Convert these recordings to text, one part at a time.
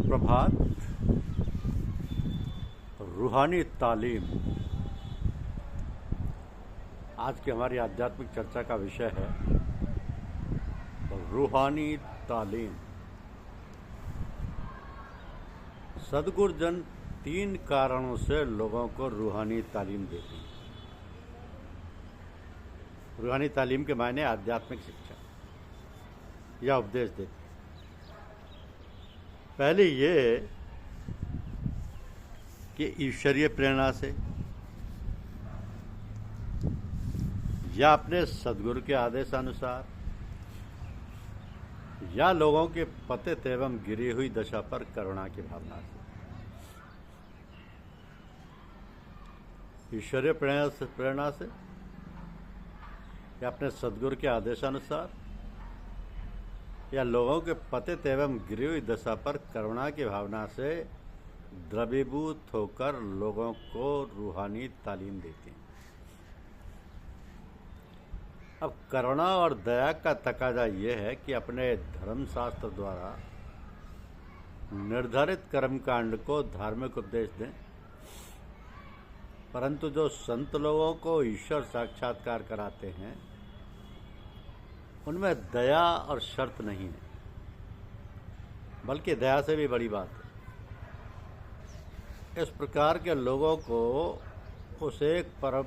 सुप्रभात। रूहानी तालीम आज की हमारी आध्यात्मिक चर्चा का विषय है। रूहानी तालीम। सद्गुरुजन 3 कारणों से लोगों को रूहानी तालीम देते हैं। रूहानी तालीम के मायने आध्यात्मिक शिक्षा या उपदेश देते हैं। पहले ये कि ईश्वरीय प्रेरणा से या अपने सद्गुरु के आदेशानुसार या लोगों के पतित एवं गिरी हुई दशा पर करुणा की भावना से। ईश्वरीय प्रेरणा से या अपने सद्गुरु के आदेशानुसार या लोगों के पतित एवं गिरी हुई दशा पर करुणा की भावना से द्रवीभूत होकर लोगों को रूहानी तालीम देती हैं। अब करुणा और दया का तकाजा यह है कि अपने धर्मशास्त्र द्वारा निर्धारित कर्मकांड को धार्मिक उपदेश दें, परंतु जो संत लोगों को ईश्वर साक्षात्कार कराते हैं उनमें दया और शर्त नहीं है, बल्कि दया से भी बड़ी बात है। इस प्रकार के लोगों को उस एक परम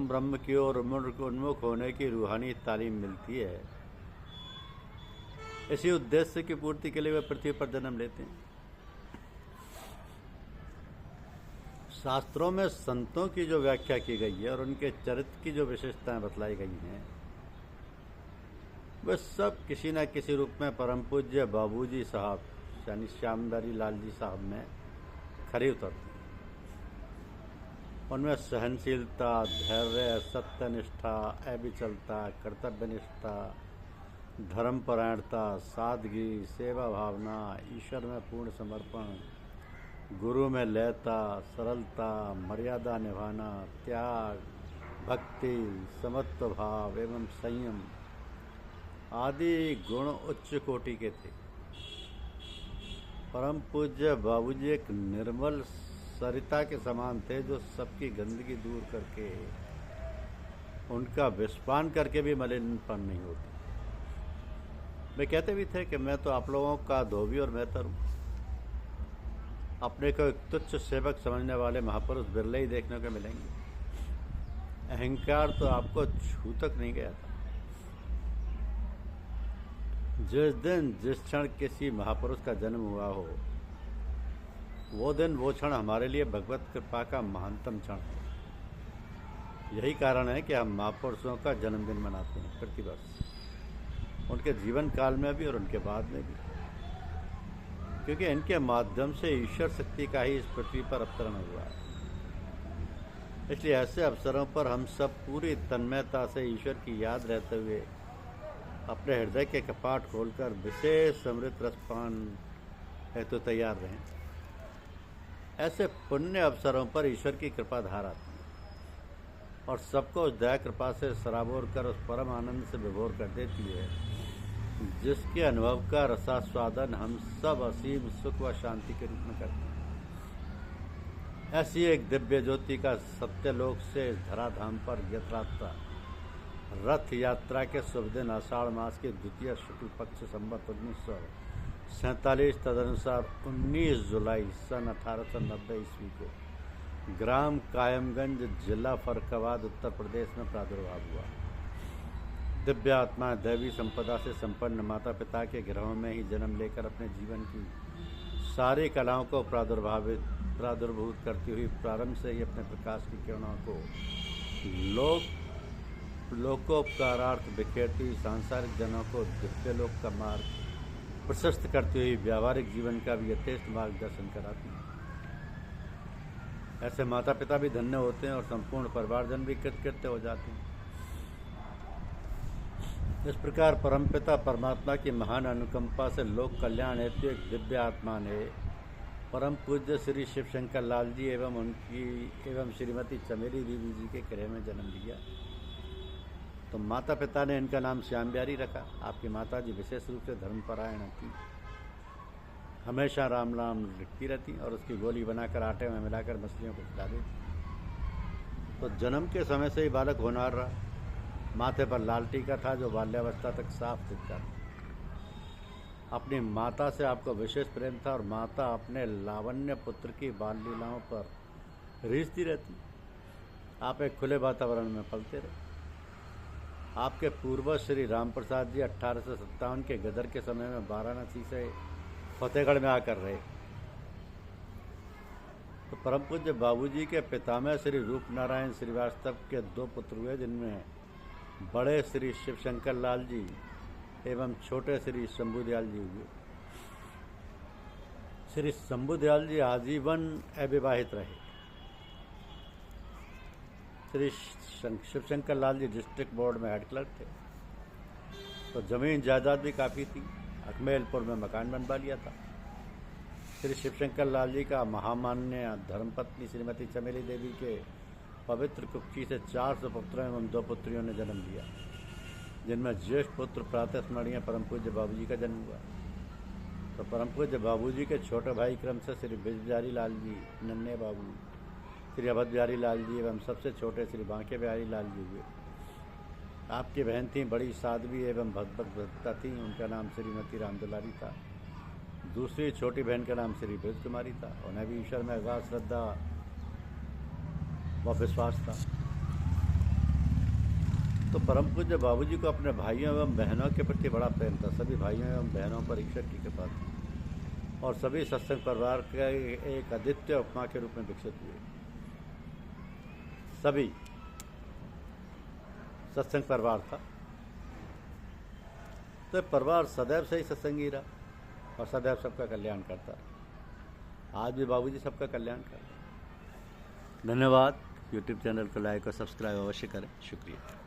ब्रह्म की ओर उन्मुख होने की रूहानी तालीम मिलती है। इसी उद्देश्य की पूर्ति के लिए वे पृथ्वी पर जन्म लेते हैं। शास्त्रों में संतों की जो व्याख्या की गई है और उनके चरित्र की जो विशेषताएं बतलाई गई हैं, वे सब किसी न किसी रूप में परम पूज्य बाबूजी साहब यानी श्यामधारी लाल जी साहब में खरी उतरती हैं। उनमें सहनशीलता, धैर्य, सत्यनिष्ठा, अविचलता, कर्तव्यनिष्ठा, धर्मपरायणता, सादगी, सेवा भावना, ईश्वर में पूर्ण समर्पण, गुरु में लयता, सरलता, मर्यादा निभाना, त्याग, भक्ति, समत्व भाव एवं संयम आदि गुण उच्च कोटि के थे। परम पूज्य बाबूजी एक निर्मल सरिता के समान थे, जो सबकी गंदगी दूर करके उनका विस्पान करके भी मलिनपन नहीं होती। वे कहते भी थे कि मैं तो आप लोगों का धोबी और मेहतर हूँ। अपने को एक तुच्छ सेवक समझने वाले महापुरुष बिरले ही देखने को मिलेंगे। अहंकार तो आपको छू तक नहीं गया था। जिस दिन जिस क्षण किसी महापुरुष का जन्म हुआ हो, वो दिन वो क्षण हमारे लिए भगवत कृपा का महानतम क्षण है। यही कारण है कि हम महापुरुषों का जन्मदिन मनाते हैं प्रतिवर्ष, उनके जीवन काल में भी और उनके बाद में भी, क्योंकि इनके माध्यम से ईश्वर शक्ति का ही इस पृथ्वी पर अवतरण हुआ है। इसलिए ऐसे अवसरों पर हम सब पूरी तन्मयता से ईश्वर की याद रहते हुए अपने हृदय के कपाट खोलकर विशेष अमृत रसपान हेतु तैयार रहें। ऐसे पुण्य अवसरों पर ईश्वर की कृपा धार आती है और सबको उस दया कृपा से सराबोर कर उस परम आनंद से विभोर कर देती है, जिसके अनुभव का रसास्वादन हम सब असीम सुख व शांति के रूप में करते हैं। ऐसी एक दिव्य ज्योति का सत्यलोक से इस धराधाम पर यथार्थ रथ यात्रा के शुभ दिन आषाढ़ मास के द्वितीय शुक्ल पक्ष संवत 1947 तदनुसार 19 जुलाई सन 1890 ईस्वी को ग्राम कायमगंज, जिला फर्रुखाबाद, उत्तर प्रदेश में प्रादुर्भाव हुआ। दिव्य आत्मा दैवी संपदा से संपन्न माता पिता के गृहों में ही जन्म लेकर अपने जीवन की सारी कलाओं को प्रादुर्भूत करती हुई प्रारंभ से ही अपने प्रकाश की किरणों को लोकोपकारार्थ बिखेरती हुई सांसारिक जनों को दिव्य लोक का मार्ग प्रशस्त करती हुई व्यावहारिक जीवन का भी यथेष्ट मार्गदर्शन कराती है। ऐसे माता पिता भी धन्य होते हैं और संपूर्ण परिवारजन भी कृतकृत्य हो जाते हैं। इस प्रकार परमपिता परमात्मा की महान अनुकंपा से लोक कल्याण हेतु एक दिव्य आत्मा ने परम पूज्य श्री शिवशंकर लाल जी एवं श्रीमती चमेली देवी जी के गृह में जन्म लिया। तो माता पिता ने इनका नाम श्याम बिहारी रखा। आपकी माता जी विशेष रूप से धर्मपरायण थी, हमेशा राम राम लिखती रहती और उसकी गोली बनाकर आटे में मिलाकर मछलियों को खिला देती। तो जन्म के समय से ही बालक होनहार रहा। माथे पर लाल टीका था जो बाल्यावस्था तक साफ दिखता था। अपनी माता से आपको विशेष प्रेम था और माता अपने लावण्य पुत्र की बाल लीलाओं पर रीझती रहती। आप एक खुले वातावरण में पलते रहे। आपके पूर्वज श्री राम प्रसाद जी 1857 के गदर के समय में वाराणसी से फतेहगढ़ में आकर रहे। तो परम पूज्य बाबूजी के पितामह श्री रूप नारायण श्रीवास्तव के 2 पुत्र हुए, जिनमें बड़े श्री शिवशंकर लाल जी एवं छोटे श्री शंभुदयाल जी हुए। श्री शंभुदयाल जी आजीवन अविवाहित रहे। श्री शिवशंकर लाल जी डिस्ट्रिक्ट बोर्ड में हेड क्लर्क थे। तो जमीन जायदाद भी काफ़ी थी। अकमेलपुर में मकान बनवा लिया था। श्री शिवशंकर लाल जी का महामान्य धर्मपत्नी श्रीमती चमेली देवी के पवित्र कुक्षी से 4 सुपुत्रों एवं 2 पुत्रियों ने जन्म लिया, जिनमें ज्येष्ठ पुत्र प्रातः स्मरणीय परम पूज्य बाबूजी का जन्म हुआ। तो परम पूज्य बाबूजी के छोटे भाई क्रम से श्री बिज बिहारी लाल जी, नन्हे बाबू श्री अवध बिहारी लाल जी एवं सबसे छोटे श्री बांके बिहारी लाल जी हुए। आपकी बहन थी, बड़ी साध्वी एवं भक्ता थी, उनका नाम श्रीमती रामदुलारी था। दूसरी छोटी बहन का नाम श्री ब्रज कुमारी था। उन्हें भी ईश्वर में अगाध श्रद्धा व विश्वास था। तो परम पूज्य बाबूजी को अपने भाइयों एवं बहनों के प्रति बड़ा प्रेम था। सभी भाइयों एवं बहनों पर ईश्वर की कृपा थी और सभी सत्संग परिवार के एक अद्वितीय उपमा के रूप में विकसित हुए। सभी सत्संग परिवार था। तो परिवार सदैव से ही सत्संगी रहा और सदैव सबका कल्याण करता रहा। आज भी बाबूजी सबका कल्याण कर रहे हैं। धन्यवाद। यूट्यूब चैनल को लाइक और सब्सक्राइब अवश्य करें। शुक्रिया।